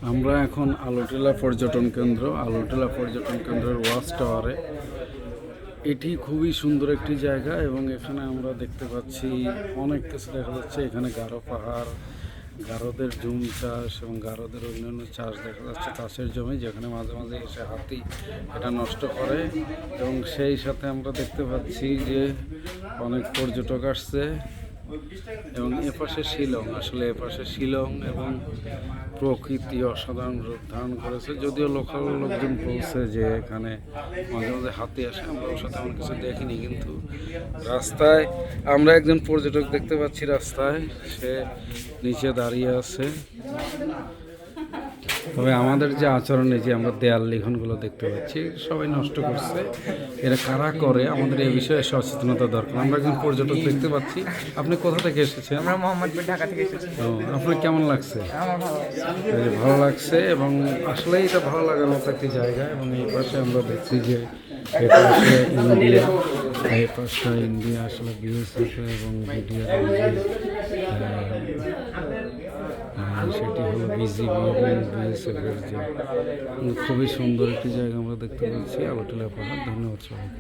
আমরা এখন আলোটিলা পর্যটন কেন্দ্রের ওয়াচ টাওয়ারে। এটি খুবই সুন্দর একটি জায়গা এবং এখানে আমরা দেখতে পাচ্ছি অনেক কিছু দেখা যাচ্ছে। এখানে গারো পাহাড়, গারোদের জুম চাষ এবং গারোদের অন্যান্য চাষ দেখা যাচ্ছে, চাষের জমি, যেখানে মাঝে মাঝে এসে হাতি এটা নষ্ট করে। এবং সেই সাথে আমরা দেখতে পাচ্ছি যে অনেক পর্যটক আসছে এবং এপাশে শিলং এবং প্রকৃতি অসাধারণ রূপ ধারণ করেছে। যদিও লোকাল লোকজন বলছে যে এখানে মাঝে মাঝে হাতি আসে, আমরা ওর সাথে এমন কিছু দেখিনি, কিন্তু রাস্তায় আমরা একজন পর্যটক দেখতে পাচ্ছি, রাস্তায় সে নিচে দাঁড়িয়ে আছে। তবে আমাদের যে আচরণে যে আমরা দেয়াল লিখনগুলো দেখতে পাচ্ছি সবাই নষ্ট করছে, এরা কারা করে, আমাদের এই বিষয়ে সচেতনতা দরকার। আমরা একজন পর্যটক দেখতে পাচ্ছি। আপনি কোথা থেকে এসেছেন? আমরা মোহাম্মদপুর, ঢাকা থেকে এসেছি। আপনার কেমন লাগছে? আমার ভালো লাগছে এবং আসলেই এটা ভালো লাগার মতো একটি জায়গা। এবং এই পাশে আমরা দেখছি যে এই পাশে ইন্ডিয়া আসলে বিএসএফ এবং বিডিআর সেটি হলো বিজিবি এবং বিএসএফের যে খুবই সুন্দর একটি জায়গা আমরা দেখতে পাচ্ছি, আলোটিলা পাহাড়। ধন্যবাদ সবাইকে।